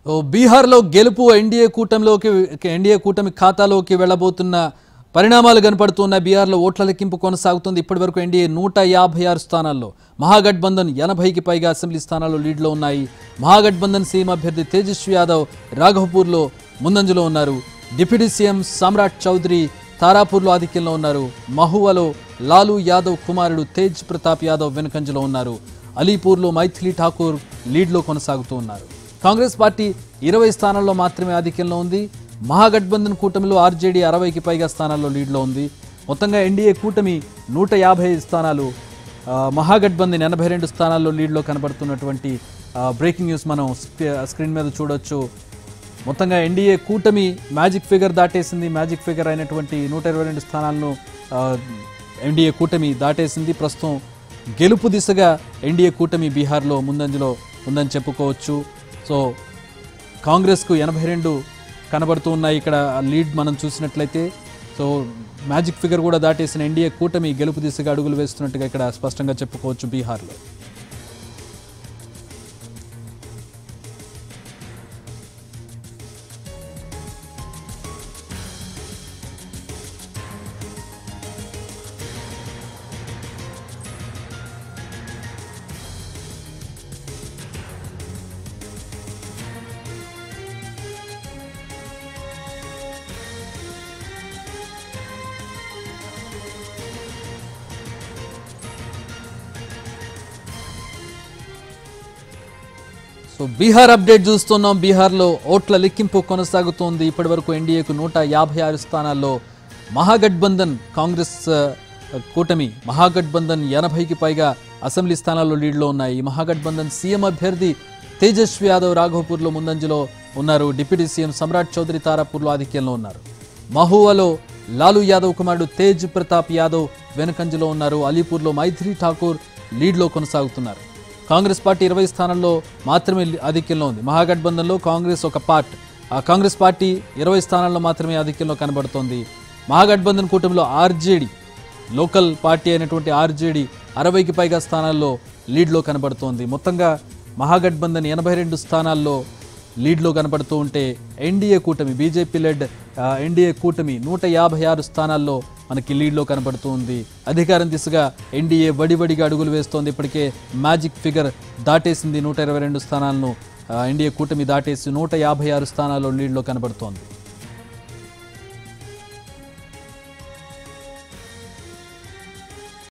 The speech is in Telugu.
బీహార్లో గెలుపు ఎన్డీఏ కూటమి ఖాతాలోకి వెళ్లబోతున్న పరిణామాలు కనపడుతున్న బీహార్లో ఓట్ల లెక్కింపు కొనసాగుతుంది. ఇప్పటివరకు ఎన్డీఏ 156 స్థానాల్లో, మహాగఠబంధన్ 80కి పైగా అసెంబ్లీ స్థానాల్లో లీడ్లో ఉన్నాయి. మహాగఠబంధన్ సీఎం అభ్యర్థి తేజస్వి యాదవ్ రాఘవపూర్లో ముందంజలో ఉన్నారు. డిప్యూటీ సీఎం సమ్రాట్ చౌదరి తారాపూర్లో ఆధిక్యంలో ఉన్నారు. మహువాలో లాలూ యాదవ్ కుమారుడు తేజ్ ప్రతాప్ యాదవ్ వెనుకంజలో ఉన్నారు. అలీపూర్లో మైథిలి ఠాకూర్ లీడ్లో కొనసాగుతూ ఉన్నారు. కాంగ్రెస్ పార్టీ 20 స్థానాల్లో మాత్రమే ఆధిక్యంలో ఉంది. మహాగఠబంధన్ కూటమిలో ఆర్జేడీ 60కి పైగా స్థానాల్లో లీడ్లో ఉంది. మొత్తంగా ఎన్డీఏ కూటమి 155 స్థానాలు, మహాగఠబంధన్ 82 స్థానాల్లో లీడ్లో కనబడుతున్నటువంటి బ్రేకింగ్ న్యూస్ మనం స్క్రీన్ మీద చూడొచ్చు. మొత్తంగా ఎన్డీఏ కూటమి మ్యాజిక్ ఫిగర్ దాటేసింది. మ్యాజిక్ ఫిగర్ అయినటువంటి 122 స్థానాలను ఎన్డీఏ కూటమి దాటేసింది. ప్రస్తుతం గెలుపు దిశగా ఎన్డీఏ కూటమి బీహార్లో ముందంజలో ఉందని చెప్పుకోవచ్చు. సో కాంగ్రెస్కు 82 కనబడుతూ ఉన్నాయి. ఇక్కడ లీడ్ మనం చూసినట్లయితే సో మ్యాజిక్ ఫిగర్ కూడా దాటేసిన ఎన్డీఏ కూటమి గెలుపు దిశగా అడుగులు వేస్తున్నట్టుగా ఇక్కడ స్పష్టంగా చెప్పుకోవచ్చు బీహార్లో. సో బీహార్ అప్డేట్ చూస్తున్నాం. బీహార్లో ఓట్ల లెక్కింపు కొనసాగుతోంది. ఇప్పటివరకు ఎన్డీఏకు 156 స్థానాల్లో, మహాగఠబంధన్ కాంగ్రెస్ కూటమి మహాగఠబంధన్ 80కి పైగా అసెంబ్లీ స్థానాల్లో లీడ్లో ఉన్నాయి. మహాగఠబంధన్ సీఎం అభ్యర్థి తేజస్వి యాదవ్ రాఘవపూర్లో ముందంజలో ఉన్నారు. డిప్యూటీ సీఎం సమ్రాట్ చౌదరి తారాపూర్లో ఆధిక్యంలో ఉన్నారు. మహువాలో లాలూ యాదవ్ కుమారుడు తేజ్ ప్రతాప్ యాదవ్ వెనుకంజలో ఉన్నారు. అలీపూర్లో మైథిలి ఠాకూర్ లీడ్లో కొనసాగుతున్నారు. కాంగ్రెస్ పార్టీ 20 స్థానాల్లో మాత్రమే ఆధిక్యంలో ఉంది. మహాగఠబంధన్లో కాంగ్రెస్ ఒక పార్ట్. కాంగ్రెస్ పార్టీ 20 స్థానాల్లో మాత్రమే ఆధిక్యంలో కనబడుతోంది. మహాగఠబంధన్ కూటమిలో ఆర్జేడీ, లోకల్ పార్టీ అయినటువంటి ఆర్జేడీ 60కి పైగా స్థానాల్లో లీడ్లో కనబడుతోంది. మొత్తంగా మహాగఠబంధన్ 82 స్థానాల్లో లీడ్లో కనబడుతూ ఉంటే ఎన్డీఏ కూటమి, బీజేపీ లెడ్ ఎన్డీఏ కూటమి 156 స్థానాల్లో మనకి లీడ్లో కనబడుతూ ఉంది. అధికారం దిశగా ఎన్డీఏ వడివడిగా అడుగులు వేస్తోంది. ఇప్పటికే మ్యాజిక్ ఫిగర్ దాటేసింది. 122 స్థానాలను ఎన్డీఏ కూటమి దాటేసి 156 స్థానాల్లో లీడ్లో కనబడుతోంది.